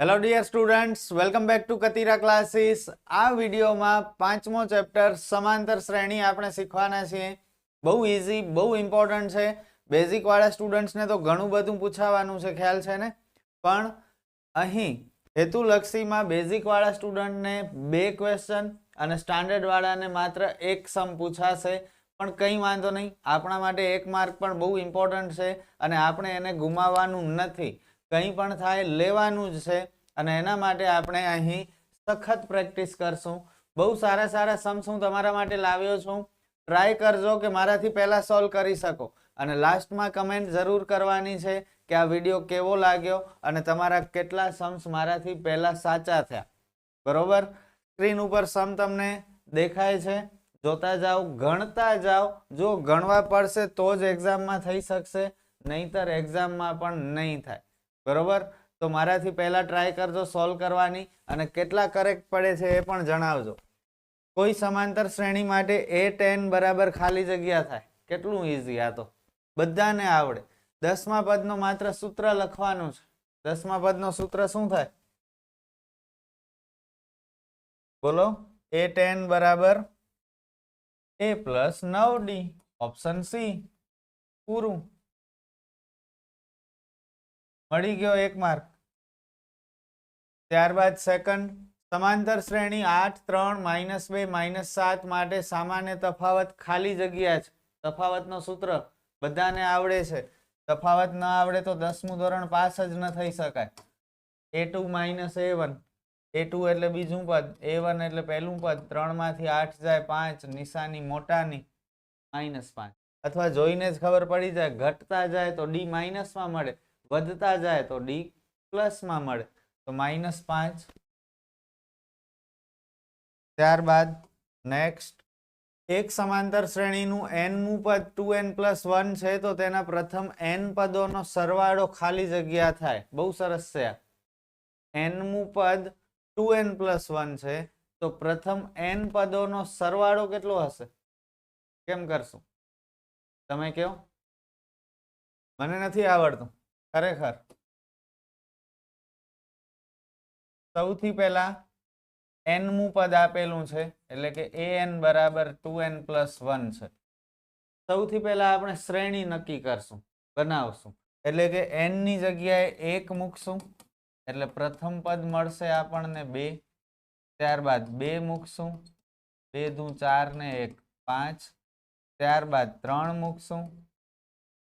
Hello dear students, welcome back to Katira classes. આ વિડીયોમાં પાંચમો ચેપ્ટર સમાંતર શ્રેણી આપણે શીખવાના છીએ. બહુ ઇઝી, બહુ ઇમ્પોર્ટન્ટ છે. બેઝિક વાળા સ્ટુડન્ટ્સને તો ઘણું બધું પૂછાવાનું છે, ખ્યાલ છે ને. પણ અહીં હેતુલક્ષીમાં બેઝિક વાળા સ્ટુડન્ટને 2 ક્વેશ્ચન અને સ્ટાન્ડર્ડ વાળાને માત્ર એક સમ પૂછાશે. પણ કંઈ વાંધો નહીં, આપણા માટે 1 માર્ક પણ બહુ ઇમ્પોર્ટન્ટ છે અને આપણે એને ગુમાવવાનું નથી. કંઈ પણ થાય લેવાનું જ છે અને એના માટે આપણે અહીં સખત પ્રેક્ટિસ કરશું. બહુ સારા સારા સમ્સ હું તમારા માટે લાવ્યો છું. ટ્રાય કરજો કે મારાથી પહેલા સોલ્વ કરી શકો અને લાસ્ટમાં કમેન્ટ જરૂર કરવાની છે કે આ વિડીયો કેવો લાગ્યો અને તમારા કેટલા સમ્સ મારાથી પહેલા સાચા થયા. બરોબર, સ્ક્રીન ઉપર સમ તમને દેખાય છે, જોતા જાઓ, ગણતા જાઓ. જો ગણવા પડશે તો જ એક્ઝામમાં થઈ શકશે, નહીતર એક્ઝામમાં પણ નહીં થાય. બરોબર, તો મારાથી પહેલા ટ્રાય કરજો સોલ્વ કરવાની અને કેટલા કરેક્ટ પડે છે એ પણ જણાવજો. કોઈ સમાંતર શ્રેણી માટે a10 બરાબર ખાલી જગ્યા થાય. કેટલું ઈઝી, આ તો બધાને આવડે. 10મા પદનો માત્ર સૂત્ર લખવાનું છે. 10મા પદનો સૂત્ર શું થાય? બોલો. a10 બરાબર a + 9d. Option C. પૂરું. મળી ગયો 1 માર્ક. ત્યારબાદ સેકન્ડ, સમાંતર શ્રેણી 8 3 -2 -7 માટે સામાન્ય તફાવત ખાલી જગ્યા છે. તફાવતનો સૂત્ર બધાને આવડે છે. તફાવત ન આવડે તો 10મું ધોરણ પાસ જ ન થઈ શકાય. a2 - a1. a2 એટલે બીજું પદ, a1 એટલે પહેલું પદ. 3 માંથી 8 જાય 5, નિશાની મોટાની -5. અથવા જોઈને જ ખબર પડી જાય, ઘટતા જાય તો d માઇનસમાં મળે, વધતા જાય તો d પ્લસમાં મળે, તો -5. ત્યારબાદ નેક્સ્ટ, એક સમાંતર શ્રેણીનું nમું પદ 2n + 1 છે તો તેના પ્રથમ n પદોનો સરવાળો ખાલી જગ્યા થાય. બહુ સરસ છે. nમું પદ 2n + 1 છે તો પ્રથમ n પદોનો સરવાળો કેટલો હશે? કેમ કરશું? તમે કહો. મને નથી આવડતું ખરેખર. સૌથી પહેલા nમું પદ આપેલું છે એટલે કે an બરાબર 2n + 1 છે. સૌથી પહેલા આપણે શ્રેણી નક્કી કરશું, બનાવશું. એટલે કે n ની જગ્યાએ 1 મૂકશું એટલે પ્રથમ પદ મળશે આપણને 2. ત્યારબાદ 2 મૂકશું, 2 દુ 4 ને 1 5. ત્યારબાદ 3 મૂકશું,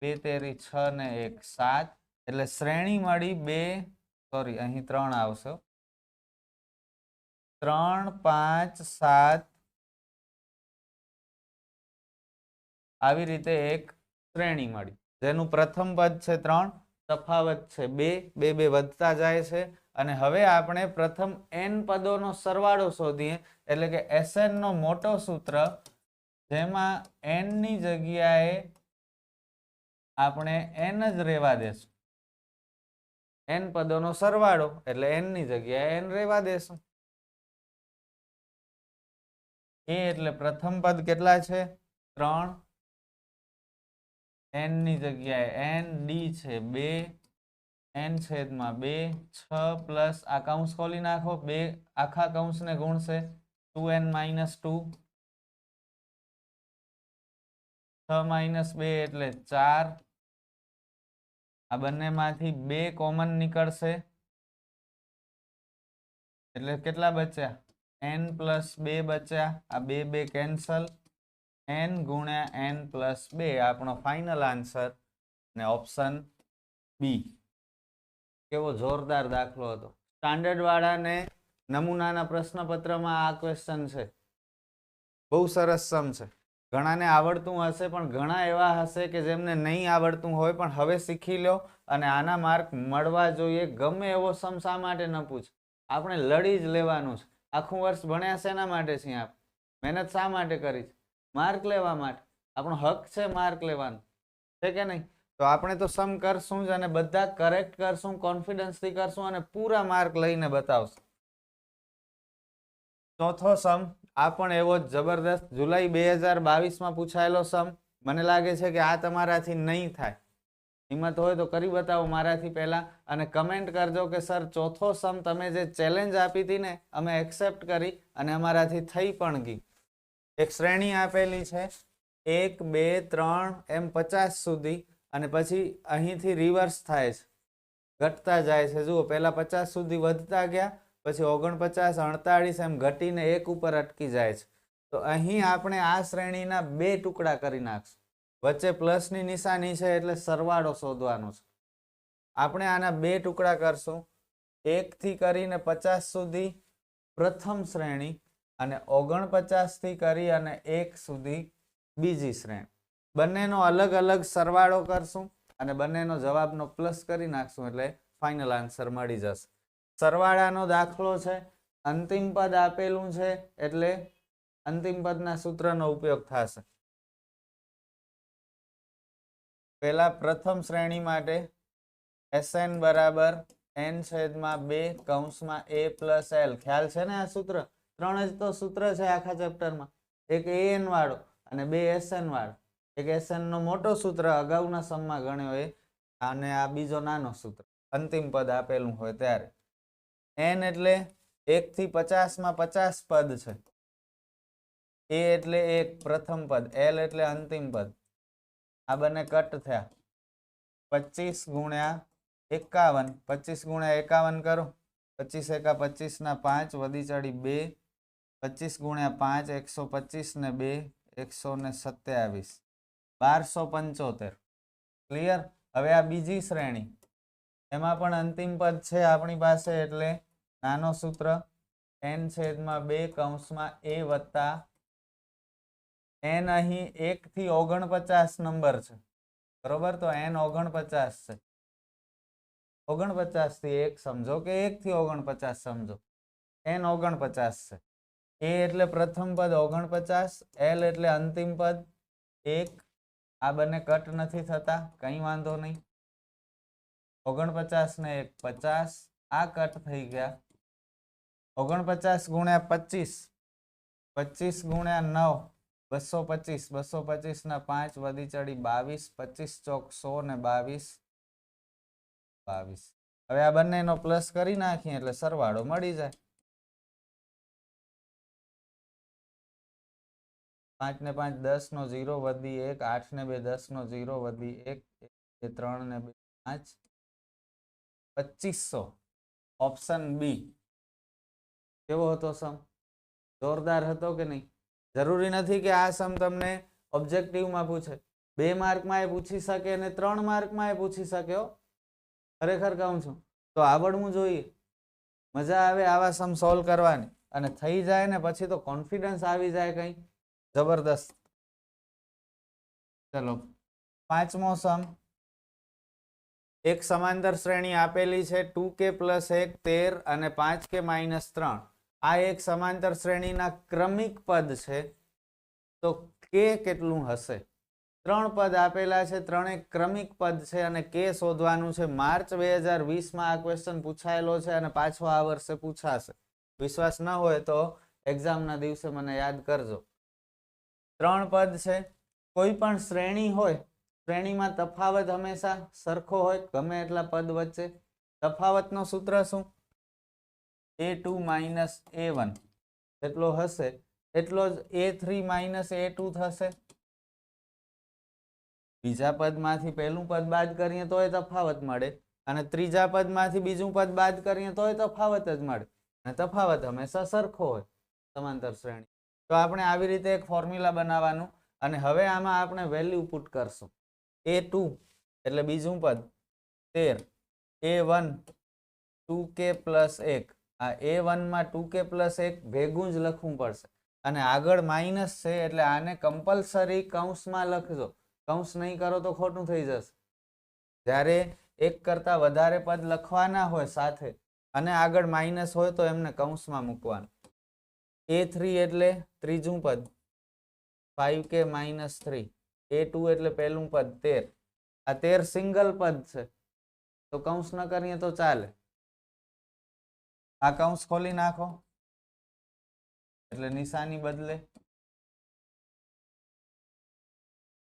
2 તેરી 6 ને 1 7. એટલે શ્રેણી મળી 2, સોરી અહીં 3 આવશે, 3 5 7. આવી રીતે એક શ્રેણી મળી જેનું પ્રથમ પદ છે 3, તફાવત છે 2, 2 2 વધતા જાય છે. અને હવે આપણે પ્રથમ n પદોનો સરવાળો શોધીએ એટલે કે Sn નો મોટો સૂત્ર, જેમાં n ની જગ્યાએ આપણે n જ રહેવા દેશું. n પદોનો સરવાળો એટલે n ની જગ્યાએ n રહેવા દેશું. a એટલે પ્રથમ પદ કેટલા છે? 3. n ની જગ્યાએ n, d છે 2, n છેદમાં 2, 6 પ્લસ આ કૌંસ ખોલી નાખો, 2 આખા કૌંસને ગુણશે, 2n - 2. 6 - 2 એટલે 4. આ બંનેમાંથી 2 કોમન નીકળશે એટલે કેટલા બચ્યા? n + 2 બચ્યા. આ 2 2 કેન્સલ. n ગુણ્યા n + 2 આપણો ફાઇનલ આન્સર ને ઓપ્શન બી. કેવો જોરદાર દાખલો હતો. સ્ટાન્ડર્ડ વાળાને નમૂનાના પ્રશ્નપત્રમાં આ ક્વેશ્ચન છે. બહુ સરસ સમ છે. ઘણાને આવડતું હશે પણ ઘણા એવા હશે કે જેમને નહીં આવડતું હોય, પણ હવે શીખી લો અને આના માર્ક મળવા જોઈએ. ગમે એવો સમ શા માટે ન પૂછે, આપણે લડી જ લેવાનું છે. આખું વર્ષ ભણ્યા શેના માટે છીએ? આપ મહેનત શા માટે કરી છે? માર્ક લેવા માટે. આપણો હક છે માર્ક લેવાનો, છે કે નહીં? તો આપણે તો સમ કરશું જ અને બધા કરેક્ટ કરશું, કોન્ફિડન્સથી કરશું અને પૂરા માર્ક લઈને બતાવશું. ચોથો સમ આ પણ એવો જ જબરદસ્ત, જુલાઈ 2022માં પૂછાયેલો સમ. મને લાગે છે કે આ તમારાથી નહીં થાય. હિંમત હોય તો કરી બતાવો મારાથી પહેલા, અને કમેન્ટ કરજો કે સર ચોથો સમ તમે જે ચેલેન્જ આપી હતી ને અમે એક્સેપ્ટ કરી અને અમારાથી થઈ પણ ગઈ. એક શ્રેણી આપેલી છે 1 2 3 એમ 50 સુધી, અને પછી અહીંથી રિવર્સ થાય છે, ઘટતા જાય છે. જુઓ પહેલા 50 સુધી વધતા ગયા, પછી 49 48 એમ ઘટીને 1 ઉપર અટકી જાય છે. તો અહીં આપણે આ શ્રેણીના 2 ટુકડા કરી નાખશું. વચ્ચે પ્લસની નિશાની છે એટલે સરવાળો શોધવાનો છે. આપણે આના 2 ટુકડા કરશું, 1 થી કરીને 50 સુધી પ્રથમ શ્રેણી અને 49 થી કરી અને 1 સુધી બીજી શ્રેણી. બંનેનો અલગ અલગ સરવાળો કરશું અને બંનેનો જવાબનો પ્લસ કરી નાખશું એટલે ફાઇનલ આન્સર મળી જશે. સરવાળાનો દાખલો છે, અંતિમ પદ આપેલું છે એટલે અંતિમ પદના સૂત્રનો ઉપયોગ થશે. પહેલા પ્રથમ શ્રેણી માટે Sn બરાબર n છેદમાં 2 કૌંસમાં a પ્લસ l. ખ્યાલ છે ને? આ સૂત્ર 3 જ તો સૂત્ર છે આખા ચેપ્ટરમાં. એક an વાળો અને 2 Sn વાળો. એક Sn નો મોટો સૂત્ર અગાઉના સમમાં ગણ્યો એ, અને આ બીજો નાનો સૂત્ર અંતિમ પદ આપેલું હોય ત્યારે. n એટલે 1 થી 50 માં 50 પદ છે. a એટલે 1 પ્રથમ પદ, l એટલે અંતિમ પદ. આ બંને કટ થયા. 25 ગુણ્યા 51, 25 ગુણ્યા 51 કરો, 25 એકા 25 ના 5 વધી ચડી 2, 25 ગુણ્યા 5 125 ને 2 127, 1275. ક્લિયર? હવે આ બીજી શ્રેણી, એમાં પણ અંતિમ પદ છે આપણી પાસે એટલે નાનો સૂત્ર n છેદમાં 2 કૌંસમાં a વત્તા n. અહીં 1 થી 49 નંબર છે, બરોબર? તો n 49 છે. 49 થી 1 સમજો કે 1 થી 49 સમજો, n 49 છે. a એટલે પ્રથમ પદ 49, l એટલે અંતિમ પદ 1. આ બંને કટ નથી થતા, કઈ વાંધો નહીં. 49 ને 1 50, આ કટ થઈ ગયા. 49 ગુણ્યા 25, 25 ગુણ્યા 9 225, 225 ના 5 વધી ચડી 22, 25 ચોક 100 ને 22, 22. હવે આ બંનેનો પ્લસ કરી નાખીએ એટલે સરવાળો મળી જાય. 5 ને 5 10 નો 0 વધી 1, 8 ને 2 10 નો 0 વધી 1, 3 ને 2 5, 2500. Option B. કેવો હતો સમ? જોરદાર હતો કે નહીં? જરૂરી નથી કે આ સમ તમને ઓબ્જેક્ટિવમાં પૂછે. 2 માર્કમાં એ પૂછી શકે અને 3 માર્કમાં એ પૂછી શકે. ખરેખર કહું છું તો આવડવું જોઈએ. મજા આવે આવા સમ સોલ્વ કરવાની, અને થઈ જાય ને પછી તો કોન્ફિડન્સ આવી જાય કઈ જબરદસ્ત. ચલો પાંચમો સમ. એક સમાંતર શ્રેણી આપેલી છે 2k + 1 13 અને 5k - 3. આ એક સમાંતર શ્રેણીના ક્રમિક પદ છે, તો k કેટલું હશે? 3 પદ આપેલા છે, ત્રણે ક્રમિક પદ છે અને k શોધવાનું છે. માર્ચ 2020 માં આ ક્વેશ્ચન પૂછાયેલો છે અને પાછો આ વર્ષે પૂછાશે. વિશ્વાસ ન હોય તો એક્ઝામના દિવસે મને યાદ કરજો. 3 પદ છે. કોઈ પણ શ્રેણી હોય, શ્રેણીમાં તફાવત હંમેશા સરખો હોય ગમે એટલા પદ વચ્ચે. તફાવતનો સૂત્ર શું? a2 - a1 જેટલો હશે એટલો જ a3 - a2 થશે. બીજા પદમાંથી પહેલું પદ બાદ કરીએ તોય તફાવત મળે, અને ત્રીજા પદમાંથી બીજું પદ બાદ કરીએ તોય તફાવત જ મળે, અને તફાવત હંમેશા સરખો હોય સમાંતર શ્રેણી. તો આપણે આવી રીતે એક ફોર્મ્યુલા બનાવવાનું, અને હવે આમાં આપણે વેલ્યુ પુટ કરશું. a2 એટલે બીજું પદ 13, a1 2k + 1. આ a1 માં 2k + 1 ભેગું જ લખવું પડશે, અને આગળ માઇનસ છે એટલે આને કમ્પલસરી કૌંસમાં લખજો. કૌંસ નહીં કરો તો ખોટું થઈ જશે. જ્યારે એક કરતા વધારે પદ લખવાના હોય સાથે અને આગળ માઇનસ હોય તો એમને કૌંસમાં મૂકવાનું. a3 એટલે ત્રીજું પદ 5k - 3. a2 એટલે પહેલું પદ 13. આ 13 સિંગલ પદ છે તો કૌંસ ન કરીએ તો ચાલે. આ કૌંસ ખોલી નાખો એટલે નિશાની બદલે.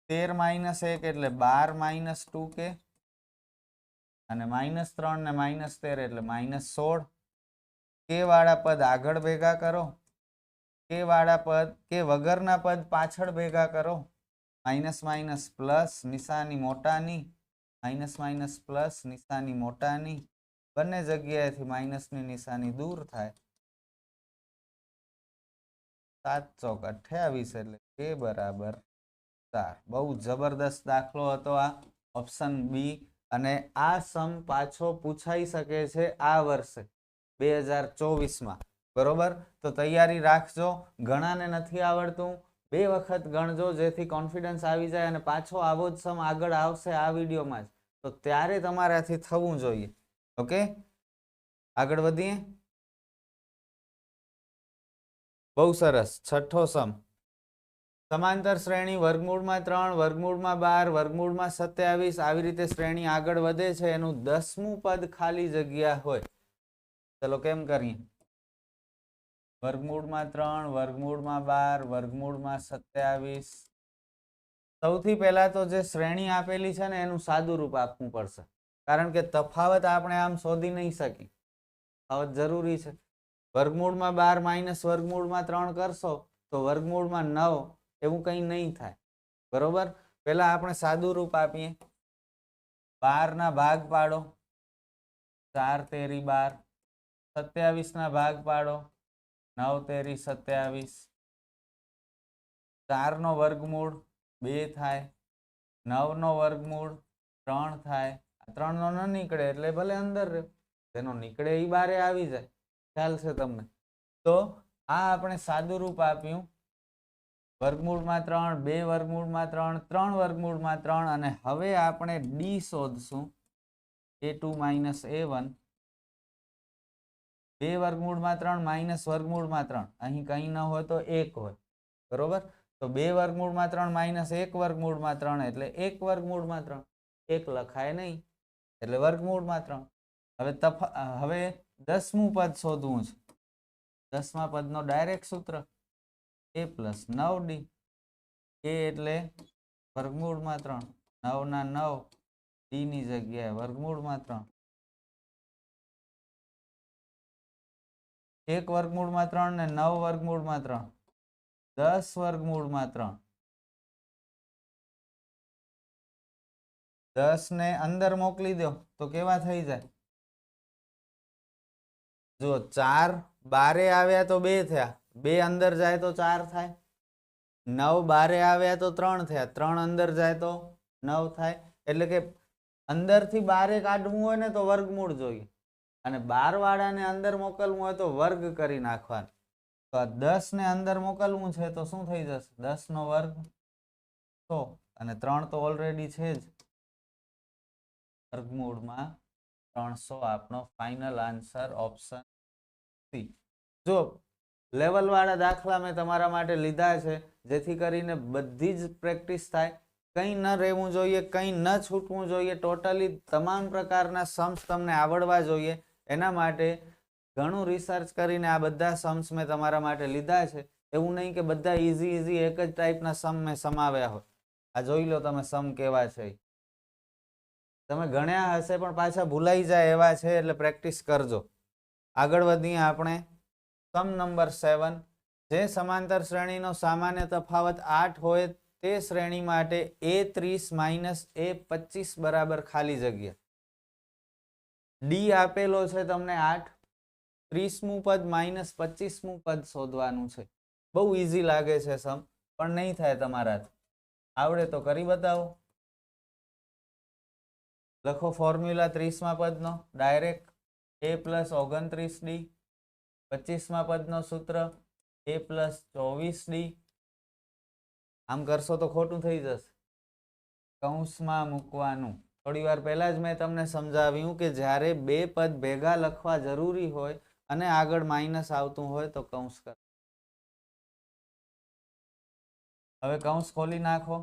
13 - 1 એટલે 12 - 2k. અને -3 ને -13 એટલે -16. કે વાળા પદ આગળ ભેગા કરો, કે વાળા પદ કે વગરના પદ પાછળ ભેગા કરો. માઇનસ માઇનસ પ્લસ નિશાની મોટાની, માઇનસ માઇનસ પ્લસ નિશાની મોટાની, બંને જગ્યાએથી માઇનસની નિશાની દૂર થાય. 7 ચોક 28 એટલે કે બરાબર 4. બહુ જબરદસ્ત દાખલો હતો આ ઓપ્શન બી. અને આ સમ પાછો પૂછાઈ શકે છે આ વર્ષે 2024માં. બરોબર, તો તૈયારી રાખજો. ઘણાને નથી આવડતું, 2 વખત ગણજો જેથી કોન્ફિડન્સ આવી જાય અને પાછો આવો જ સમ આગળ આવશે આ વિડીયોમાં જ, તો ત્યારે તમારાથી થવું જોઈએ. ઓકે, આગળ વધીએ. બહુ સરસ. છઠ્ઠો સમ, સમાંતર શ્રેણી વર્ગમૂળમાં 3, વર્ગમૂળમાં 12, વર્ગમૂળમાં 27 આવી રીતે શ્રેણી આગળ વધે છે. એનું 10મું પદ ખાલી જગ્યા હોય. ચલો કેમ કરીએ. વર્ગમૂળમાં 3, વર્ગમૂળમાં 12, વર્ગમૂળમાં 27. સૌથી પહેલા તો જે શ્રેણી આપેલી છે ને એનું સાદું રૂપ આપવું પડશે, કારણ કે તફાવત આપણે આમ શોધી નહીં શકીએ. તફાવત જરૂરી છે. વર્ગમૂળમાં 12 માઇનસ વર્ગમૂળમાં 3 કરશો તો વર્ગમૂળમાં 9 એવું કંઈ નહીં થાય. બરોબર, પહેલા આપણે સાદું રૂપ આપીએ. 12 ના ભાગ પાડો, 4 તેરી 12. 27 ના ભાગ પાડો, 9 તેરી 27. 4 નો વર્ગમૂળ 2 થાય, 9 નો વર્ગમૂળ 3 થાય. 3 નો ન નીકળે એટલે ભલે અંદર રહે, જેનો નીકળે એ બારે આવી જાય. ખ્યાલ છે તમને? તો આ આપણે સાદું રૂપ આપ્યું. વર્ગમૂળમાં 3, 2 વર્ગમૂળમાં 3, 3 વર્ગમૂળમાં 3. અને હવે આપણે ડી શોધશું. a2 minus a1. 2 વર્ગમૂળમાં 3 માઇનસ વર્ગમૂળમાં 3, અહીં કંઈ ન હોય તો 1 હોય. બરોબર, તો 2 વર્ગમૂળમાં 3 માઇનસ 1 વર્ગમૂળમાં 3 એટલે 1 વર્ગમૂળમાં 3. 1 લખાય નહીં એટલે વર્ગમૂળમાં 3. હવે 10મું પદ શોધવું છે. 10મા પદનો ડાયરેક્ટ સૂત્ર a પ્લસ 9d. a એટલે વર્ગમૂળમાં 3, 9 ના 9, d ની જગ્યાએ વર્ગમૂળમાં 3. 1 વર્ગમૂળમાં 3 ને 9 વર્ગમૂળમાં 3, 10 વર્ગમૂળમાં 3. 10 ને અંદર મોકલી દો તો કેવા થઈ જાય? જો 4 બારે આવ્યા તો 2 થયા, 2 અંદર જાય તો 4 થાય. 9 બારે આવ્યા તો 3 થયા, 3 અંદર જાય તો 9 થાય. એટલે કે અંદરથી બારે કાઢવું હોય ને તો વર્ગમૂળ જોઈએ, અને 12 વાળાને અંદર મોકલવું હોય તો વર્ગ કરી નાખવાનું. તો 10 ને અંદર મોકલવું છે તો શું થઈ જશે? 10 નો વર્ગ 100, અને 3 તો ઓલરેડી છે જ. વર્ગમૂળમાં 300 આપણો ફાઇનલ આન્સર ઓપ્શન સી. જો લેવલ વાળા દાખલા મેં તમારા માટે લીધા છે જેથી કરીને બધી જ પ્રેક્ટિસ થાય. કંઈ ન રહેવું જોઈએ, કંઈ ન છૂટવું જોઈએ. ટોટલી તમામ પ્રકારના સમ્સ તમને આવડવા જોઈએ. એના માટે ઘણું રિસર્ચ કરીને આ બધા સમ્સ મેં તમારા માટે લીધા છે. એવું નહીં કે બધા ઇઝી એક જ ટાઈપના સમ મેં સમાવ્યા હોય. આ જોઈ લો તમે સમ કેવા છે. તમે ગણ્યા હશે પણ પાછા ભૂલાઈ જાય એવા છે, એટલે પ્રેક્ટિસ કરજો. આગળ વધીએ આપણે. Sum number 7. જે સમાંતર શ્રેણીનો સામાન્ય તફાવત 8 હોય તે શ્રેણી માટે a30 માઇનસ a25 બરાબર ખાલી જગ્યા. ડી આપેલો છે તમને 8, 30મું પદ માઇનસ 25મું પદ શોધવાનું છે. બહુ ઇઝી લાગે છે સમ, પણ નહીં થાય તમારાથી. આવડે તો કરી બતાવો. લખો ફોર્મ્યુલા 30મા પદનો ડાયરેક્ટ a પ્લસ 29d. 25મા પદનો સૂત્ર a પ્લસ 24d. આમ કરશો તો ખોટું થઈ જશે. કૌંસમાં મૂકવાનું. થોડી વાર પહેલા જ મેં તમને સમજાવ્યું કે જ્યારે 2 પદ ભેગા લખવા જરૂરી હોય અને આગળ માઇનસ આવતું હોય તો કૌંસ કરો. હવે કૌંસ ખોલી નાખો.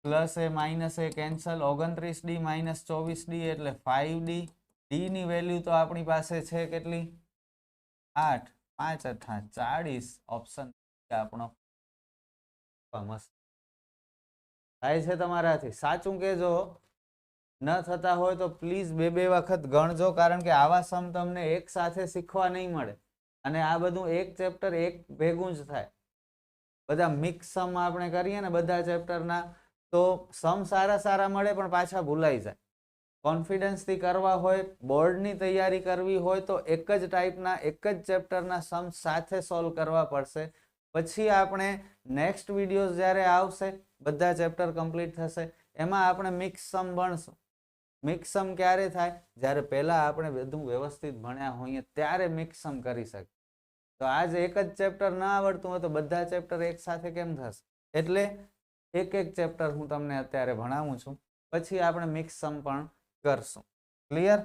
પ્લસ એ માઇનસ એ કેન્સલ. 29d માઇનસ 24d એટલે 5d. d ની વેલ્યુ તો આપણી પાસે છે કેટલી? 8. 5 અઠા 40. ઓપ્શન આપણો મસ્ત. થાય છે તમારાથી? સાચું કહેજો. ન થતા હોય તો પ્લીઝ બે વખત ગણજો, કારણ કે આવા સમ તમને એક સાથે શીખવા નહીં મળે. અને આ બધું એક ચેપ્ટર એક ભેગું જ થાય. બધા મિક્સ સમ આપણે કરીએ ને બધા ચેપ્ટરના, તો સમ સારા મળે પણ પાછા ભૂલાઈ જાય. કોન્ફિડન્સથી કરવા હોય, બોર્ડની તૈયારી કરવી હોય તો એક જ ટાઈપના એક જ ચેપ્ટરના સમ સાથે સોલ્વ કરવા પડશે. પછી આપણે નેક્સ્ટ વિડીયોઝ જ્યારે આવશે, બધા ચેપ્ટર કમ્પ્લીટ થશે, એમાં આપણે મિક્સ સમ ભણશું. મિક્સ સમ ક્યારે થાય? જ્યારે પહેલા આપણે બધું વ્યવસ્થિત ભણ્યા હોઈએ ત્યારે મિક્સ સમ કરી શકીએ. તો આજ એક જ ચેપ્ટર ના આવડતું હોય તો બધા ચેપ્ટર એક સાથે કેમ થશે? એટલે એક ચેપ્ટર હું તમને અત્યારે ભણાવું છું, પછી આપણે મિક્સ સમ પણ કરશું. ક્લિયર?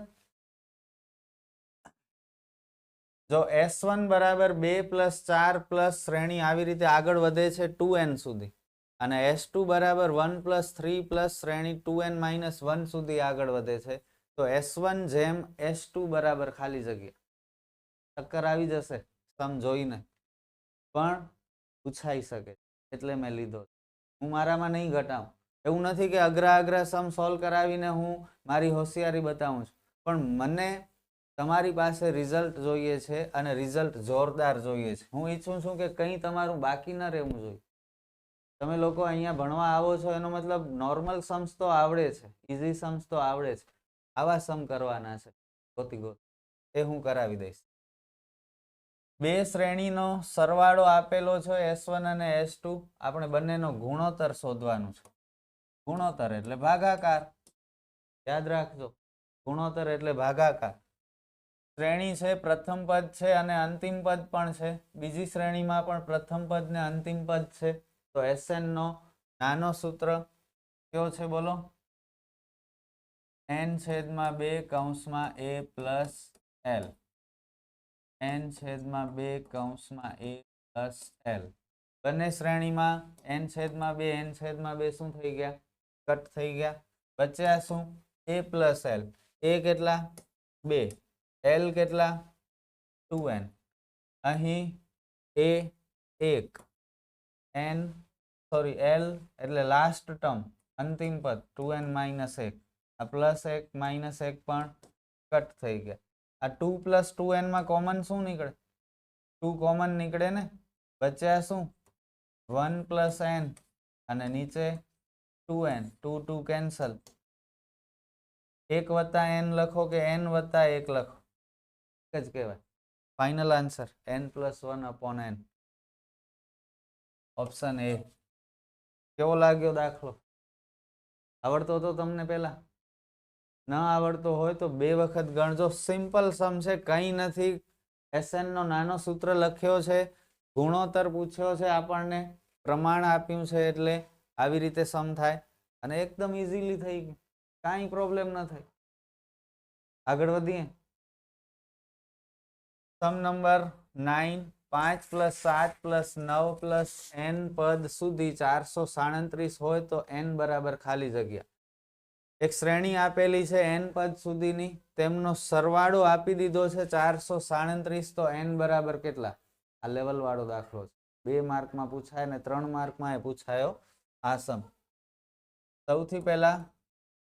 જો S1 બરાબર 2 + 4 + શ્રેણી આવી રીતે આગળ વધે છે 2n સુધી, અને S2 બરાબર 1 + 3 + શ્રેણી 2n - 1 સુધી આગળ વધે છે, તો S1 જેમ S2 બરાબર ખાલી જગ્યા. ચક્કર આવી જશે સમ જોઈને, પણ પૂછાઈ શકે એટલે મેં લીધો. હું મારામાં નહીં ઘટાડું. એવું નથી કે અઘરા સમ સોલ્વ કરાવીને હું મારી હોશિયારી બતાવું છું, પણ મને તમારી પાસે રિઝલ્ટ જોઈએ છે અને રિઝલ્ટ જોરદાર જોઈએ છે. હું ઈચ્છું છું કે કંઈ તમારું બાકી ન રહેવું જોઈએ. તમે લોકો અહીંયા ભણવા આવો છો એનો મતલબ નોર્મલ સમ્સ તો આવડે છે, ઇઝી સમ્સ તો આવડે છે. આવા સમ કરવાના છે ગોતી એ હું કરાવી દઈશ. બે શ્રેણીનો સરવાળો આપેલો છે S1 અને S2. આપણે બંનેનો ગુણોત્તર શોધવાનું છે. ગુણોત્તર એટલે ભાગાકાર. યાદ રાખજો, ગુણોત્તર એટલે ભાગાકાર. શ્રેણી છે, પ્રથમ પદ છે અને અંતિમ પદ પણ છે. બીજી શ્રેણીમાં પણ પ્રથમ પદ ને અંતિમ પદ છે. તો SN નો નાનો સૂત્ર કયો છે બોલો? n/2 કૌંસમાં a + l. n/2 કૌંસમાં a + l. બંને શ્રેણીમાં n/2 શું થઈ ગયા? કટ થઈ ગયા. બચ્યા શું? a + l. a કેટલા? 2. l કેટલા? 2n. અહીં a 1, l એટલે લાસ્ટ ટર્મ, અંતિમ પદ 2n - 1. આ +1 - 1 પણ કટ થઈ ગયા. આ 2 + 2n માં કોમન શું નીકળે? 2 કોમન નીકળે ને. બચ્યા શું? 1 + n અને નીચે 2n. 2 કેન્સલ. 1 + n લખો કે n + 1 લખો, એક જ કહેવાય. Final answer n + 1/n. Option A. કેવો લાગ્યો દાખલો? આવડતો હતો તમને પહેલા? ન આવડતો હોય તો બે વખત ગણજો. સિમ્પલ સમ છે, કંઈ નથી. SN નો નાનો સૂત્ર લખ્યો છે, ગુણોત્તર પૂછ્યો છે, આપણને પ્રમાણ આપ્યું છે, એટલે આવી રીતે સમ થાય અને એકદમ ઇઝીલી થઈ ગયું. કાંઈ પ્રોબ્લેમ ન થાય. આગળ વધીએ. સમ નંબર 9. 5 + 7 + 9 + n પદ સુધી 437 હોય તો n બરાબર ખાલી જગ્યા. એક શ્રેણી આપેલી છે n પદ સુધીની, તેમનો સરવાળો આપી દીધો છે 437, તો n બરાબર કેટલા? આ લેવલ વાળો દાખલો છે. 2 માર્કમાં પૂછાય ને 3 માર્કમાં પૂછાયો આ સમ. સૌથી પહેલા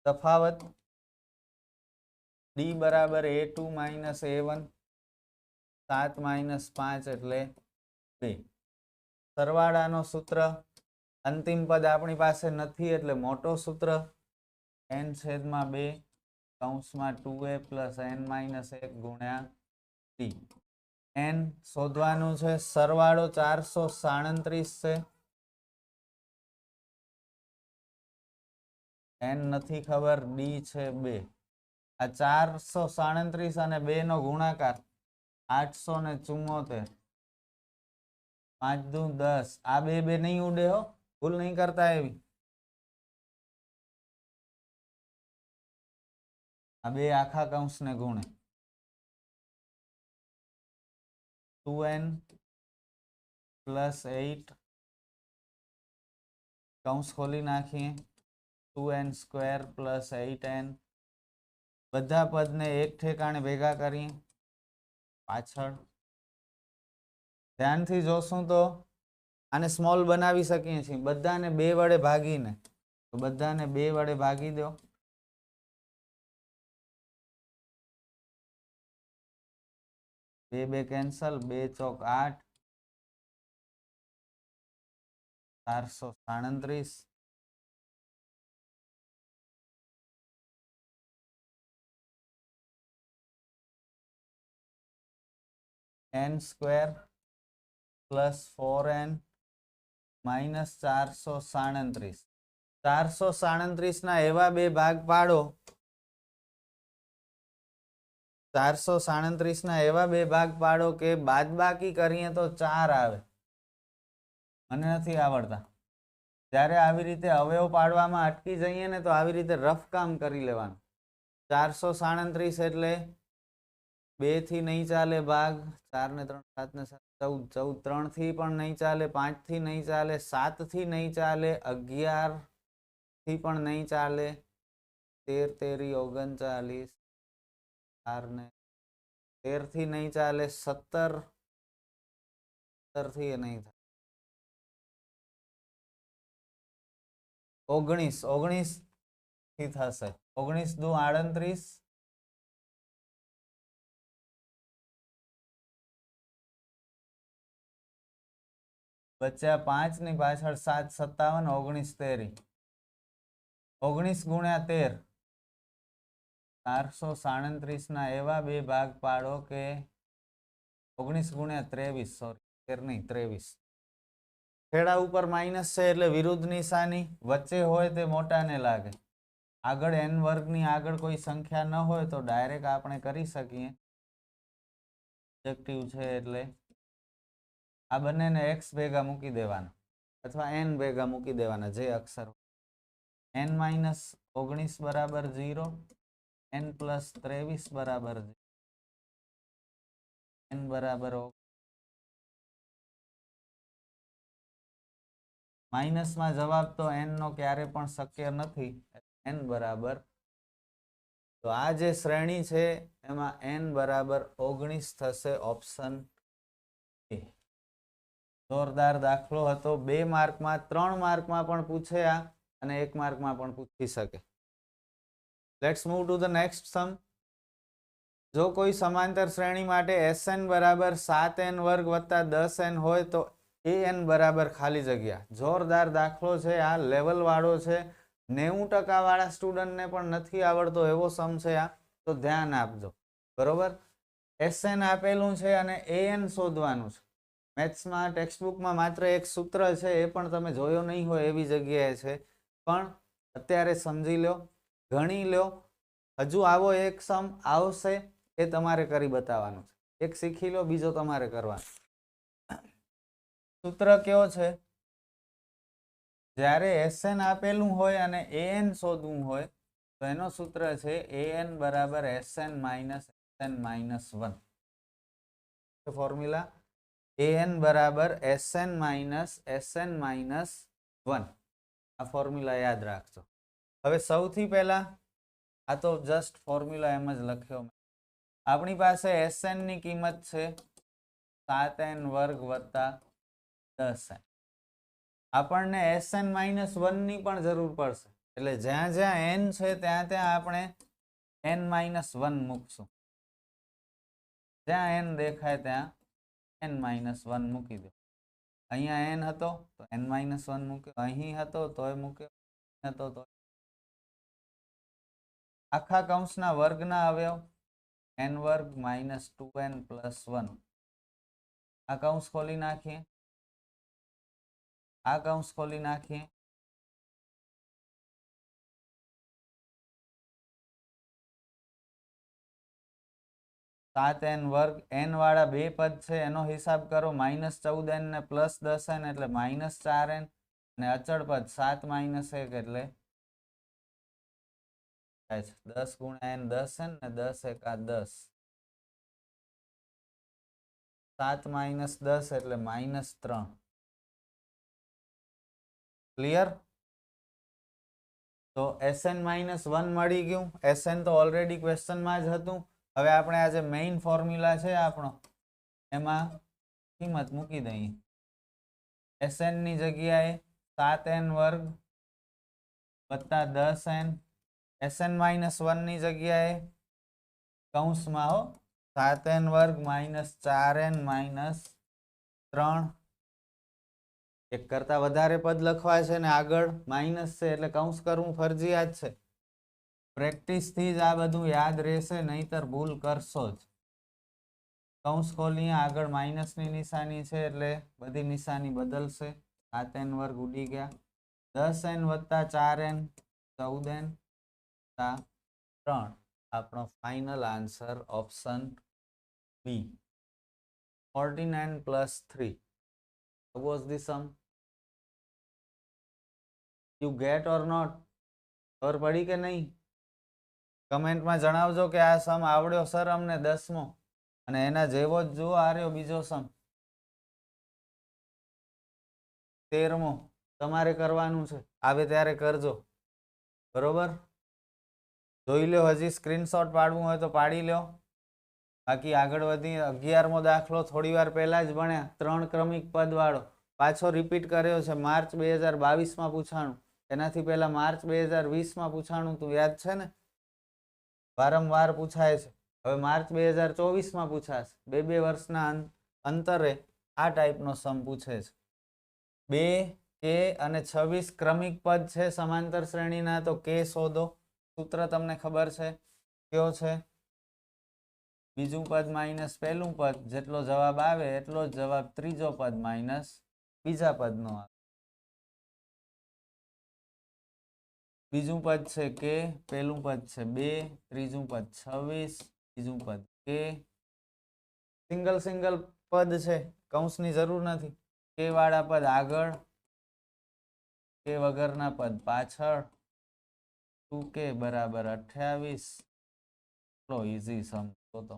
તફાવત d બરાબર a2 - a1. 7 - 5 એટલે 2. સરવાળાનો સૂત્ર, અંતિમ પદ આપણી પાસે નથી એટલે મોટો સૂત્ર n/2 કૌંસમાં 2a + n - 1 ગુણ્યા t. n શોધવાનું છે. સરવાળો 437 છે. n નથી ખબર, d છે 2. આ 437 અને 2 નો ગુણાકાર 874. 5 દુ 10. આ બે નહીં ઉડે હો, ભૂલ નહીં કરતા એવી. આ બે આખા કૌંસને ગુણે 2n + 8 કૌંસ ખોલી નાખીએ. 2n² + 8n. બધા પદને એક ઠેકાણે ભેગા કરીએ. પાછળ ધ્યાનથી જોશું તો આને સ્મોલ બનાવી શકીએ છીએ, બધાને 2 વડે ભાગીને. તો બધાને 2 વડે ભાગી દો. 2 2 કેન્સલ, 2 ચોક 8, 437, n square plus 4n minus 437. 437 ના એવા બે ભાગ પાડો, 437 ના એવા બે ભાગ પાડો કે બાદબાકી કરીએ તો 4 આવે. મને નથી આવડતા. જ્યારે આવી રીતે અવયવ પાડવામાં અટકી જઈએ ને તો આવી રીતે રફ કામ કરી લેવાનું. 437 એટલે 2 થી નહીં ચાલે ભાગ, 4 ને 3 7 ને 7 14, 14 3 થી પણ નહીં ચાલે, 5 થી નહીં ચાલે, 7 થી નહીં ચાલે, 11 થી પણ નહીં ચાલે, 13 તેરી 39, 4 ને 13 થી નહીં ચાલે, 17 થી નહીં થાય, 19 થી થશે, 19 દુ 38, બચ્યા 5 ની પાછળ 7 57, 19 તેરી, 19 ગુણ્યા 13, 437 ના એવા બે ભાગ પાડો કે 19 ગુણ્યા 23, સોરી 13 નહીં 23. છેડા ઉપર માઇનસ છે એટલે વિરુદ્ધ નિશાની, વચ્ચે હોય તે મોટાને લાગે. આગળ n વર્ગની આગળ કોઈ સંખ્યા ન હોય તો ડાયરેક્ટ આપણે કરી શકીએ. ઓબ્જેક્ટિવ છે એટલે આ બંનેને x ભેગા મૂકી દેવાના અથવા n ભેગા મૂકી દેવાના, જે અક્ષર n માઇનસ 19 બરાબર 0, n પ્લસ 23 બરાબર 0, n બરાબર માઇનસમાં જવાબ તો n નો ક્યારે પણ શક્ય નથી, n બરાબર. તો આ જે શ્રેણી છે એમાં n બરાબર 19 થશે, ઓપ્શન એ. જોરદાર દાખલો હતો. 2 માર્કમાં 3 માર્કમાં પણ પૂછે આ અને 1 માર્કમાં પણ પૂછી શકે. Let's move to the next sum. જો કોઈ સમાંતર શ્રેણી માટે Sn બરાબર 7n વર્ગ વત્તા 10n હોય તો an બરાબર ખાલી જગ્યા. જોરદાર દાખલો છે આ, લેવલ વાળો છે. 90% વાળા સ્ટુડન્ટને પણ નથી આવડતો એવો સમ છે આ, તો ધ્યાન આપજો. બરોબર, Sn આપેલું છે અને an શોધવાનું છે. મેથ્સમાં ટેક્સ્ટબુકમાં માત્ર એક સૂત્ર છે, એ પણ તમે જોયો નહીં હોય એવી જગ્યાએ છે, પણ અત્યારે સમજી લો, ગણી લો. હજુ આવો એક સમ આવશે એ તમારે કરી બતાવવાનું છે. એક શીખી લો, બીજો તમારે કરવાનો. સૂત્ર કયો છે? જ્યારે Sn આપેલું હોય અને an શોધવું હોય તો એનો સૂત્ર છે an બરાબર Sn minus Sn minus 1. Formula an બરાબર Sn માઇનસ Sn માઇનસ 1. આ ફોર્મ્યુલા યાદ રાખજો. હવે સૌથી પહેલા આ તો જસ્ટ ફોર્મ્યુલા એમ જ લખ્યો. આપણી પાસે Sn ની કિંમત છે 7n વર્ગ વત્તા 10n. આપણને Sn માઇનસ 1 ની પણ જરૂર પડશે, એટલે જ્યાં જ્યાં n છે ત્યાં ત્યાં આપણે n માઇનસ 1 મૂકશું. જ્યાં n દેખાય ત્યાં n માઇનસ 1 મૂકી દો. અહીંયા n હતો તો n માઇનસ 1 મૂક્યો, અહીં હતો તોય મૂક્યો, હતો તો આખા કૌંસના વર્ગના અવયવ n વર્ગ માઇનસ 2n પ્લસ 1. આ કૌંસ ખોલી નાખીએ, આ કૌંસ ખોલી નાખીએ. સાત n વર્ગ, n વાળા બે પદ છે એનો હિસાબ કરો. માઇનસ 14n ને પ્લસ 10n એટલે માઇનસ 4n, અને અચળ પદ 7 માઇનસ 1 એટલે 10 ગુણ્યા n 10n ને 10 એકા 10. 7 માઇનસ 10 એટલે માઇનસ 3. ક્લિયર? તો Sn માઇનસ 1 મળી ગયું. Sn તો ઓલરેડી ક્વેશ્ચનમાં જ હતું. હવે આપણે આ જે મેઇન ફોર્મ્યુલા છે આપણો, એમાં કિંમત મૂકી દઈએ. Sn ની જગ્યાએ 7n વર્ગ વત્તા 10n sn માઇનસ 1 ની જગ્યાએ કૌંસમાં હો 7n વર્ગ માઇનસ 4n માઇનસ 3 એક કરતા વધારે પદ લખવા છે ને આગળ માઇનસ છે એટલે કૌંસ કરવું ફરજિયાત છે. પ્રેક્ટિસથી જ આ બધું યાદ રહેશે, નહીતર ભૂલ કરશો જ. કૌંસ ખોલીએ, આગળ માઇનસની નિશાની છે એટલે બધી નિશાની બદલશે. 7n વર્ગ ઉડી ગયા. 10n વત્તા 4n 14n 3. આપણો final answer option B 14n plus 3. How was the sum? You get or not? ખબર પડી કે નહીં? કમેન્ટમાં જણાવજો કે આ સમ આવડ્યો સર અમને 10મો, અને એના જેવો જ જુઓ આ રહ્યો બીજો સમ 13મો. તમારે કરવાનું છે, આવે ત્યારે કરજો, બરોબર? જોઈ લો, હજી સ્ક્રીનશોટ પાડવું હોય તો પાડી લો. બાકી આગળ વધી 11મો દાખલો થોડી વાર પહેલા જ ભણ્યા, 3 ક્રમિક પદ વાળો. પાછો રિપીટ કર્યો છે. માર્ચ 2022માં પૂછાણું, એનાથી પહેલા માર્ચ 2020માં પૂછાણું તું, યાદ છે ને? વારંવાર પૂછાય છે. હવે માર્ચ 2024માં પૂછાશે. 2 વર્ષના અંતરે આ ટાઈપનો સમ પૂછે છે. 2 કે અને 26 ક્રમિક પદ છે સમાંતર શ્રેણીના, તો કે શોધો. સૂત્ર તમને ખબર છે, કયો છે? બીજું પદ માઇનસ પહેલું પદ, જેટલો જવાબ આવે એટલો જ જવાબ ત્રીજો પદ માઇનસ બીજા પદનો આવે. બીજું પદ છે કે, પહેલું પદ છે 2, ત્રીજું પદ 26, બીજું પદ કે. સિંગલ સિંગલ પદ છે, કૌંસની જરૂર નથી. કે વાળા પદ આગળ, કે વગરના પદ પાછળ. 2k બરાબર 28. એટલો ઈઝી સમ તો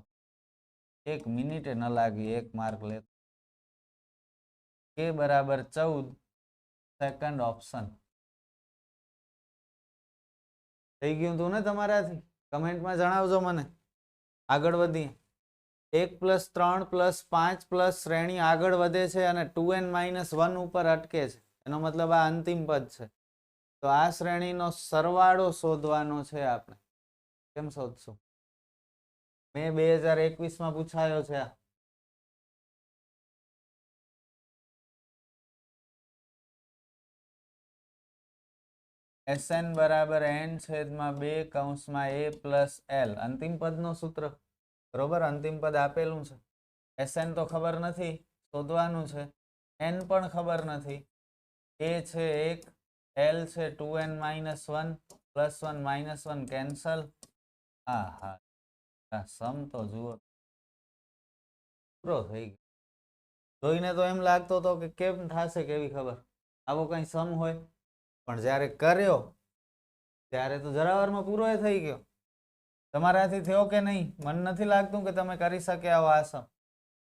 1 મિનિટે ન લાગી, 1 માર્ક લે. કે બરાબર 14, સેકન્ડ ઓપ્શન. થઈ ગયું તું ને તમારાથી? કમેન્ટમાં જણાવજો મને. આગળ વધીએ. 1 + 3 + 5 + શ્રેણી આગળ વધે છે અને 2n - 1 ઉપર અટકે છે. એનો મતલબ આ અંતિમ પદ છે. તો આ શ્રેણીનો સરવાળો શોધવાનો છે આપણે. કેમ શોધશું? મેં 2021માં પૂછાયો છે આ. Sn બરાબર n/2 કૌંસમાં a + l. અંતિમ પદનો સૂત્ર, બરોબર? અંતિમ પદ આપેલું છે. Sn તો ખબર નથી, શોધવાનું છે. n પણ ખબર નથી. a છે 1, l છે 2n - 1, +1 - 1 કેન્સલ. હા, સમ તો જુઓ, પૂરો થઈ ગયો. જોઈને તો એમ લાગતો હતો કે કેમ થશે કેવી ખબર, આવો કઈ સમ હોય. પણ જ્યારે કર્યો ત્યારે તો જરાવારમાં પૂરો થઈ ગયો. તમારાથી થયો કે નહીં? મને નથી લાગતું કે તમે કરી શક્યા હો આ સમ.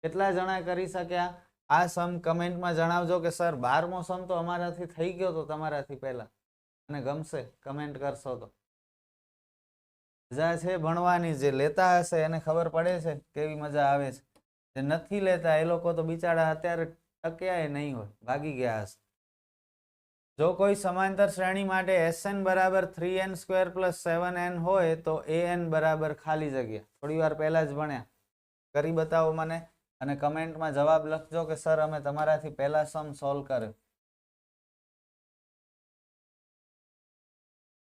કેટલા જણા કરી શક્યા આ સમ? કમેન્ટમાં જણાવજો કે સર 12મો સમ તો અમારાથી થઈ ગયો તો તમારાથી પહેલા. અને ગમશે, કમેન્ટ કરશો તો. મજા છે ભણવાની. જે લેતા હશે એને ખબર પડે છે કેવી મજા આવે છે. જે નથી લેતા એ લોકો તો બિચારા અત્યારે ટક્યા નહીં હોય, ભાગી ગયા હશે. જો કોઈ સમાંતર શ્રેણી માટે Sn બરાબર 3n² + 7n હોય તો an બરાબર ખાલી જગ્યા. થોડી વાર પહેલા જ ભણ્યા, કરી બતાવો મને. અને કમેન્ટમાં જવાબ લખજો કે સર અમે તમારાથી પહેલા સમ સોલ્વ કર્યો.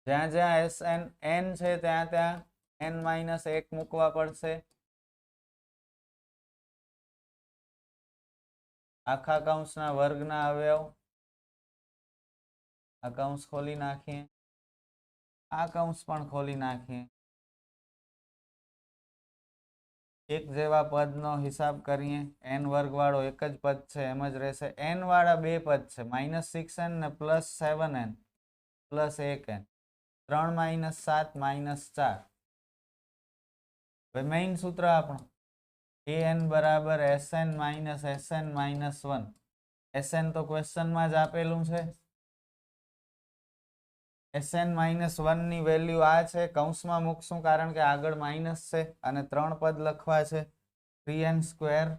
જ્યાં જ્યાં Sn n છે ત્યાં ત્યાં n-1 મૂકવા પડશે. આખા કૌંસના વર્ગના અવયવ. આ કૌંસ ખોલી નાખીએ, આ કૌંસ પણ ખોલી નાખીએ. એક જેવા પદનો હિસાબ કરીએ. n વર્ગ વાળો એક જ પદ છે, એમ જ રહેશે. n વાળા બે પદ છે, -6n ને +7n +1n. 3 - 7 -4. હવે મેઇન સૂત્ર આપણું an બરાબર Sn - Sn - 1. Sn તો ક્વેશ્ચનમાં જ આપેલું છે. Sn - 1 ની વેલ્યુ આ છે. કૌંસમાં મૂકશું કારણ કે આગળ માઇનસ છે અને 3 પદ લખવા છે. 3n²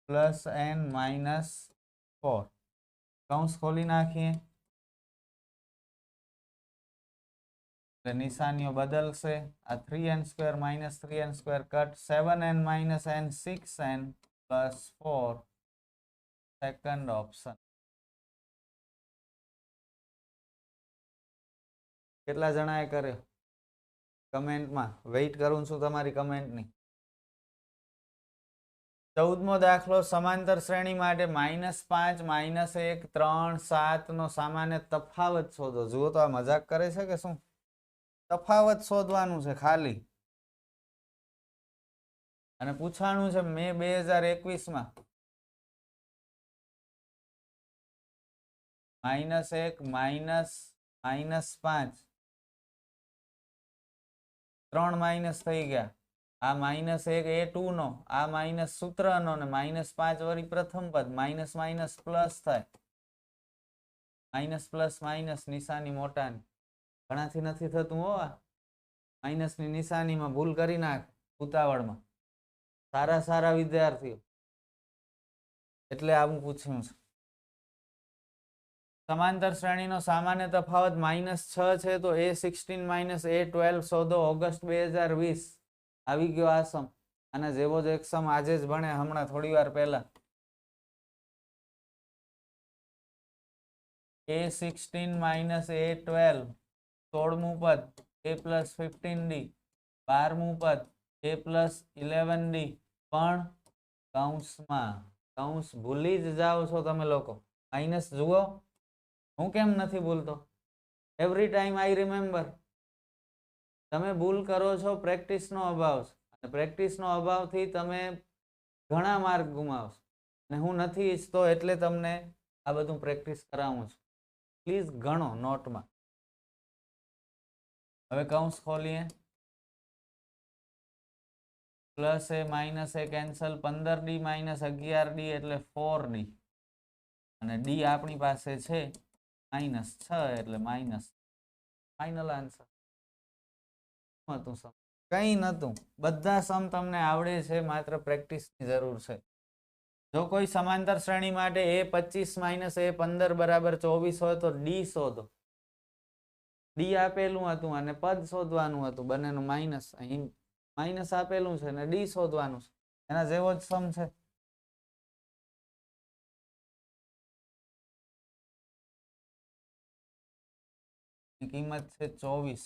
+ n - 4. કૌંસ ખોલી નાખીએ. એટલે નિશાનીઓ બદલશે. આ 3n² minus 3n² cut 7n minus n 6n plus 4 second option. કેટલા જણાએ કર્યો કમેન્ટમાં? વેઇટ કરું છું તમારી કમેન્ટની. 14મો દાખલો સમાંતર શ્રેણી માટે -5 -1 3 7 નો સામાન્ય તફાવત શોધો. જુઓ તો આ મજાક કરે છે કે શું? તફાવત શોધવાનું છે ખાલી. અને પૂછવાનું છે મે 2021 માં -1 -5 3 માઇનસ થઈ ગયા. આ -1 એ 2 નો, આ માઇનસ સૂત્રનો ને -5 વળી પ્રથમ પદ. માઇનસ માઇનસ પ્લસ થાય. માઇનસ પ્લસ માઇનસ નિશાની મોટાની. ઘણાથી નથી થતું હો. આ માઇનસની નિશાનીમાં ભૂલ કરી નાખ ઉતાવળમાં. સારા વિદ્યાર્થીઓ એટલે આવું પૂછ્યું છે. સમાંતર શ્રેણીનો સામાન્ય તફાવત -6 છે તો A16 - A12 શોધો. ઓગસ્ટ 2020 આવી ગયો આ સમ. આના જેવો જ એક સમ આજે જ ભણે હમણાં થોડી વાર પહેલા. A16 - A12 16મું પદ A + 15D 12મું પદ A + 11D પણ કૌંસમાં. કૌંસ ભૂલી જ જાઓ છો તમે લોકો. માઇનસ જુઓ, હું કેમ નથી ભૂલતો? Every time I remember. તમે ભૂલ કરો છો, પ્રેક્ટિસનો અભાવ છે. અને પ્રેક્ટિસનો અભાવથી તમે ઘણા માર્ક ગુમાવશો. અને હું નથી ઈચ્છતો એટલે તમને આ બધું પ્રેક્ટિસ કરાવું છું. પ્લીઝ ગણો નોટમાં. હવે કૌંસ ખોલીએ. Plus A minus A cancel. 15D - 11D એટલે 4D. અને D આપણી પાસે છે -6 એટલે માઇનસ. Final answer. હતું સમ? કઈ નતું. બધા સમ તમને આવડે છે, માત્ર પ્રેક્ટિસની જરૂર છે. જો કોઈ સમાંતર શ્રેણી માટે A25 - A15 બરાબર 24 હોય તો D શોધો. D આપેલું હતું અને પદ શોધવાનું હતું. બંનેનું માઇનસ. અહીં માઇનસ આપેલું છે ને D શોધવાનું છે. એના જેવો જ સમ છે. કિંમત છે 24.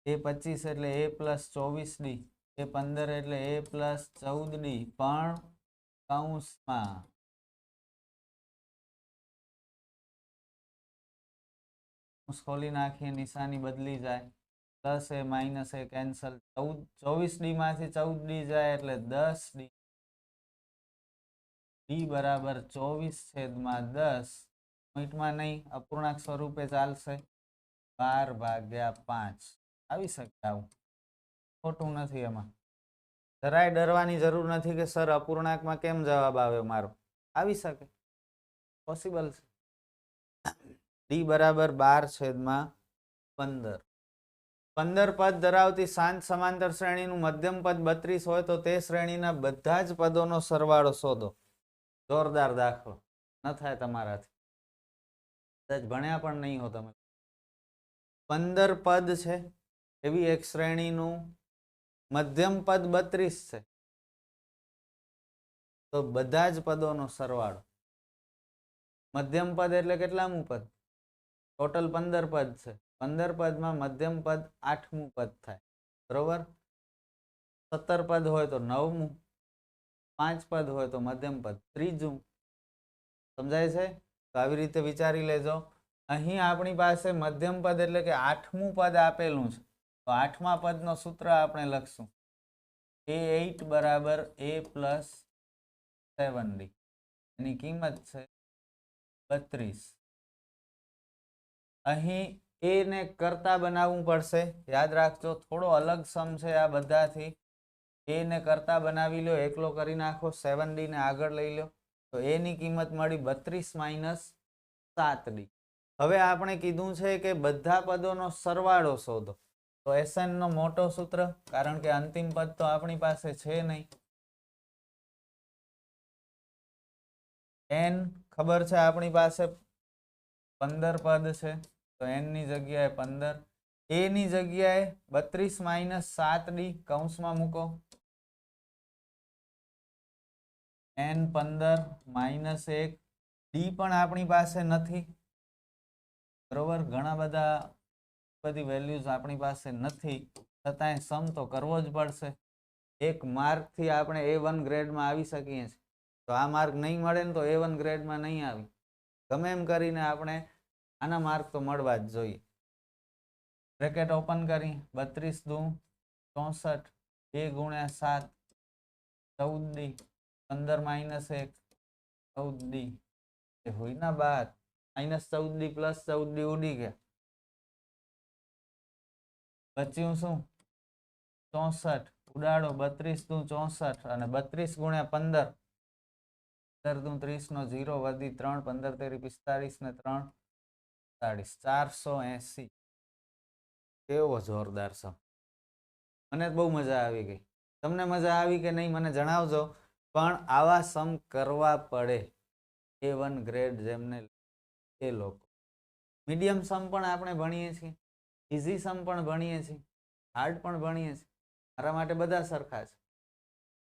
A25 એટલે A + 24D. A15 એટલે A + 14D પણ કૌંસમાં. ખોલી નાખીએ, નિશાની બદલી જાય. Plus A minus A cancel. 24D માંથી 14D જાય એટલે 10D. D બરાબર 24/10. પોઈન્ટમાં નહીં, અપૂર્ણાંક સ્વરૂપે ચાલશે. 12/5 આવી શકે. આવું ખોટું નથી. એમાં જરાય ડરવાની જરૂર નથી કે સર અપૂર્ણાંકમાં કેમ જવાબ આવ્યો મારો. આવી શકે, પોસિબલ છે. D બરાબર 12/15. 15 પદ ધરાવતી શાંત સમાંતર શ્રેણીનું મધ્યમ પદ 32 હોય તો તે શ્રેણીના બધા જ પદોનો સરવાળો શોધો. જોરદાર દાખલો. ન થાય તમારાથી. કદાચ ભણ્યા પણ નહીં હો તમે. 15 પદ છે એવી એક શ્રેણીનું મધ્યમ પદ 32 છે તો બધા જ પદોનો સરવાળો. મધ્યમ પદ એટલે કેટલામું પદ? ટોટલ 15 પદ છે. 15 પદમાં મધ્યમ પદ 8મું પદ થાય. બરોબર? 17 પદ હોય તો 9મું. 5 પદ હોય તો મધ્યમ પદ 3જું. સમજાય છે? તો આવી રીતે વિચારી લેજો. અહીં આપણી પાસે મધ્યમ પદ એટલે કે 8મું પદ આપેલું છે. તો 8મા પદનો સૂત્ર આપણે લખશું. A8 બરાબર A + 7D. એની કિંમત છે 32. અહીં A ને કરતા બનાવવું પડશે. યાદ રાખજો, થોડો અલગ સમ છે આ બધાથી. A ને કરતા બનાવી લો, એકલો કરી નાખો. 7D ને આગળ લઈ લો તો A ની કિંમત મળી 32 - 7D. હવે આપણે કીધું છે કે બધા પદોનો સરવાળો શોધો. તો SN નો મોટો સૂત્ર, કારણ કે અંતિમ પદ તો આપણી પાસે છે નહીં. n ખબર છે આપણી પાસે 15 પદ છે તો n ની જગ્યાએ 15, a ની જગ્યાએ 32 - 7d કૌંસમાં મૂકો, n 15 - 1, d પણ આપણી પાસે નથી, બરોબર, ઘણા બધી વેલ્યુઝ આપણી પાસે નથી, છતાંય સમ તો કરવો જ પડશે. એક માર્કથી આપણે A1 ગ્રેડમાં આવી શકીએ છીએ, તો આ માર્ક નહીં મળે ને તો A1 ગ્રેડમાં નહીં આવી, ગમે એમ કરીને આપણે આના માર્ક તો મળવા જ જોઈએ. બ્રેકેટ ઓપન કરી, 32 દુ 64, 2 × 7 14d, 15 - 1 14d, એ હોય ના 12, -14d + 14d ઉડી ગયા, બચ્યું શું 64, ઉડાડો 32 દુ 64 અને 32 × 15, 15 દુ 30 નો 0 વધી 3, 15 તેરી 45 ને 3 40, 480. કેવો જોરદાર સમ, મને બહુ મજા આવી ગઈ. તમને મજા આવી કે નહીં મને જણાવજો, પણ આવા સમ કરવા પડે A1 ગ્રેડ જેમને એ લોકો. મીડિયમ સમ પણ આપણે ભણીએ છીએ, ઇઝી સમ પણ ભણીએ છીએ, હાર્ડ પણ ભણીએ છીએ, મારા માટે બધા સરખા છે.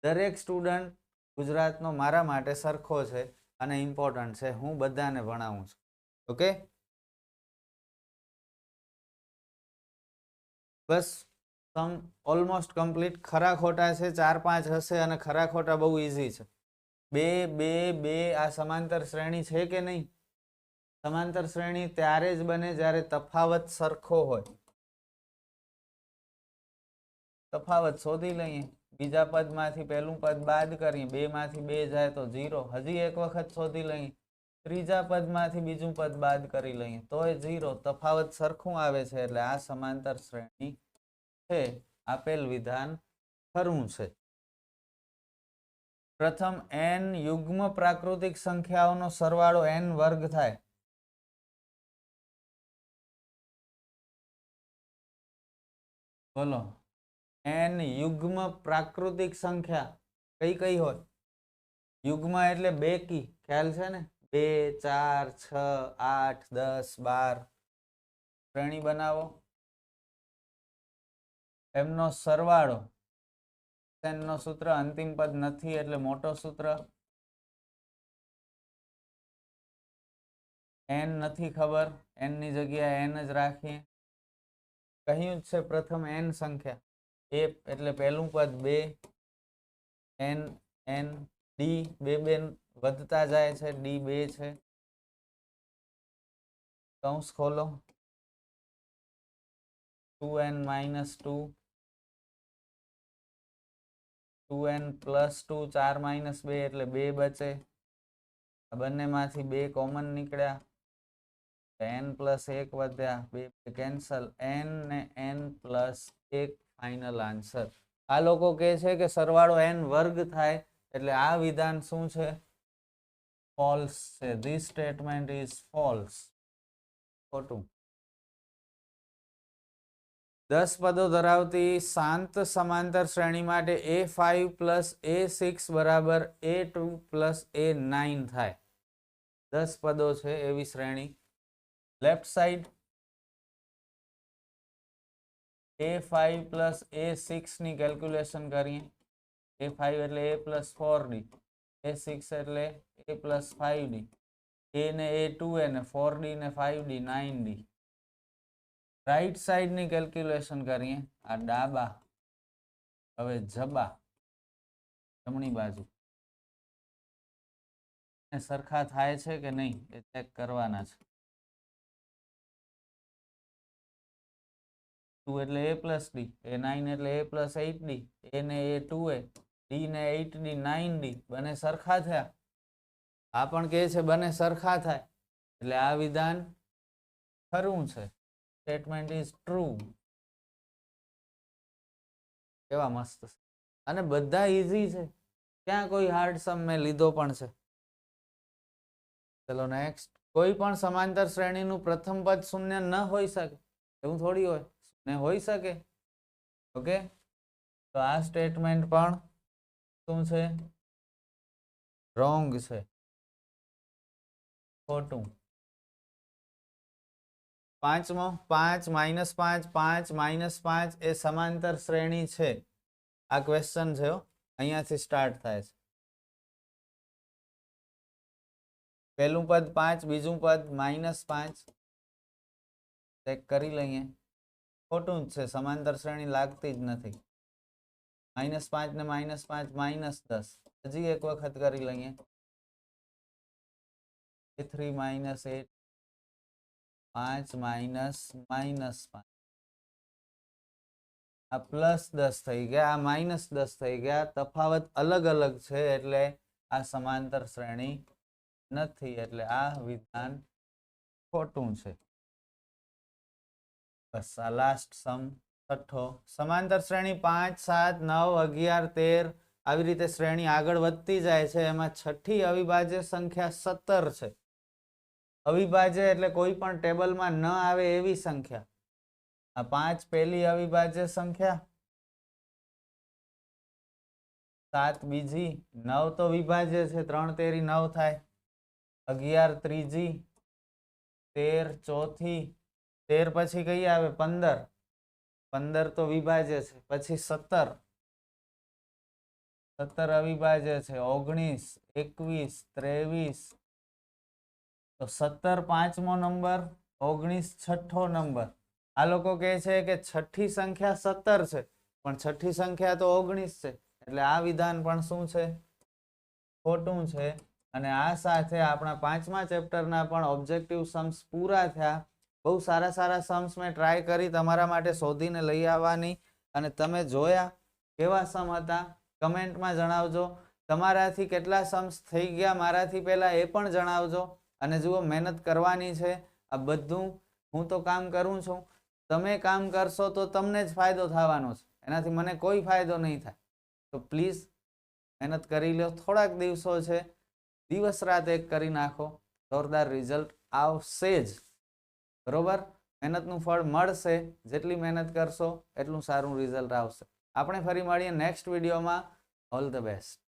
દરેક સ્ટુડન્ટ ગુજરાતનો મારા માટે સરખો છે અને ઇમ્પોર્ટન્ટ છે, હું બધાને ભણાવું છું. ઓકે, બસ સમ ઓલમોસ્ટ કમ્પ્લીટ. ખરા ખોટા છે 4-5 હશે અને ખરા ખોટા બહુ ઇઝી છે. 2 2 2 આ સમાંતર શ્રેણી છે કે નહીં? સમાંતર શ્રેણી ત્યારે જ બને જ્યારે તફાવત સરખો હોય. તફાવત શોધી લઈએ, બીજા પદમાંથી પહેલું પદ બાદ કરીએ, 2 માંથી 2 જાય તો 0, હજી એક વખત શોધી લઈએ, ત્રીજા પદમાંથી બીજું પદ બાદ કરી લઈએ તોય 0, તફાવત સરખું આવે છે એટલે આ સમાંતર શ્રેણી છે. આપેલ વિધાન ખરું છે. પ્રથમ n યુગ્મ પ્રાકૃતિક સંખ્યાઓનો સરવાળો n વર્ગ થાય. બોલો, n યુગ્મ પ્રાકૃતિક સંખ્યા કઈ કઈ હોય? યુગ્મ એટલે બેકી, ખ્યાલ છે ને? 2 4 6 8 10 12 શ્રેણી બનાવો, એમનો સરવાળો, નો સૂત્ર અંતિમ પદ નથી એટલે મોટો સૂત્ર, n નથી ખબર, n ની જગ્યાએ n જ રાખીએ. કહ્યું જ છે પ્રથમ n સંખ્યા, a એટલે પહેલું પદ 2, n n d 2 2 વધતા જાય છે, d 2 છે, કૌંસ ખોલો, 2n - 2, 2n + 2, 4 - 2 એટલે 2 બચે, આ બંનેમાંથી 2 કોમન નીકળ્યા, n + 1 વધ્યા, 2 કેન્સલ, n ને n + 1 ફાઇનલ આન્સર. આ લોકો કહે છે કે સરવાળો n વર્ગ થાય એટલે આ વિધાન શું છે? ફોલ્સ છે. ધીસ સ્ટેટમેન્ટ ઇઝ ફોલ્સ, ખોટું. 10 પદો ધરાવતી શાંત સમાંતર શ્રેણી માટે A5 + A6 બરાબર A2 + A9 થાય. 10 પદો છે એવી શ્રેણી. લેફ્ટ સાઈડ A5 + A6 ની કેલ્ક્યુલેશન કરીએ. A5 એટલે A + 4d, A6 એટલે A + 5d, A ને A 2a ને 4d ને 5d 9d. રાઈટ સાઈડ ની કેલ્ક્યુલેશન કરીએ, આ ડાબા, હવે જબા, જમણી બાજુ સરખા થાય છે કે નહીં એ ચેક કરવાના છે. 2 એટલે A + d, A9 એટલે A + 8d, A ને A 2a, d ને 8d 9d, બંને સરખા થયા. આ પણ કહે છે બંને સરખા થાય એટલે આ વિધાન ખરું છે. Statement is true. કેવા મસ્ત છે, અને બધા ઈઝી છે, ત્યાં કોઈ હાર્ડ સમ મેં લીધો પણ છે. ચલો નેક્સ્ટ. કોઈ પણ સમાંતર શ્રેણીનું પ્રથમ પદ શૂન્ય ન હોઈ શકે, એવું થોડી હોય, ને હોઈ શકે. ઓકે, તો આ સ્ટેટમેન્ટ પણ શું છે? રોંગ છે, ખોટું. પાંચમો 5 -5 5 -5 એ સમાંતર શ્રેણી છે. આ ક્વેશ્ચન છે, અહીંયાથી સ્ટાર્ટ થાય છે. પહેલું પદ 5, બીજું પદ -5. ચેક કરી લઈએ. ખોટું જ છે, સમાંતર શ્રેણી લાગતી જ નથી. -5 ને -5 -10. હજી એક વખત કરી લઈએ. 3 - 8 5 -5 આ +10 થઈ ગયા, આ -10 થઈ ગયા. તફાવત અલગ અલગ છે એટલે આ સમાંતર શ્રેણી નથી, એટલે આ વિધાન ખોટું છે. બસ આ લાસ્ટ સમ છઠ્ઠો. સમાંતર શ્રેણી 5 7 9 11 13 આવી રીતે શ્રેણી આગળ વધતી જાય છે. એમાં છઠ્ઠી અવિભાજ્ય સંખ્યા 17 છે. અવિભાજ્ય એટલે કોઈ પણ ટેબલમાં ન આવે એવી સંખ્યા. આ 5 પહેલી અવિભાજ્ય સંખ્યા, 7 બીજી, 9 તો વિભાજ્ય છે, 3 તેરી 9 થાય, 11 ત્રીજી, 13 ચોથી, 13 પછી કઈ આવે 15, 15 તો વિભાજ્ય છે, પછી 17, 17 અવિભાજ્ય છે, 19 21 23, તો 17 પાંચમો નંબર, 19 છઠ્ઠો નંબર. આ લોકો કહે છે કે છઠ્ઠી સંખ્યા 17 છે પણ છઠ્ઠી સંખ્યા તો 19 છે, એટલે આ વિધાન પણ શું છે? ખોટું છે. અને આ સાથે આપણા પાંચમા ચેપ્ટરના પણ ઓબ્જેક્ટિવ સમ્સ પૂરા થયા. બહુ સારા સારા સમ્સ મેં ટ્રાય કરી તમારા માટે શોધીને લઈ આવવાની, અને તમે જોયા કેવા સમ હતા કમેન્ટમાં જણાવજો. તમારાથી કેટલા સમ્સ થઈ ગયા મારાથી પહેલા એ પણ જણાવજો. અને જુઓ, મહેનત કરવાની છે. આ બધું હું તો કામ કરું છું, તમે કામ કરશો તો તમને જ ફાયદો થવાનો છે, એનાથી મને કોઈ ફાયદો નહીં થાય. તો પ્લીઝ મહેનત કરી લો. થોડાક દિવસો છે, દિવસ રાત એક કરી નાખો, જોરદાર રિઝલ્ટ આવશે જ. બરોબર? મહેનતનું ફળ મળશે. જેટલી મહેનત કરશો એટલું સારું રિઝલ્ટ આવશે. આપણે ફરી મળીએ નેક્સ્ટ વિડીયોમાં. All the best.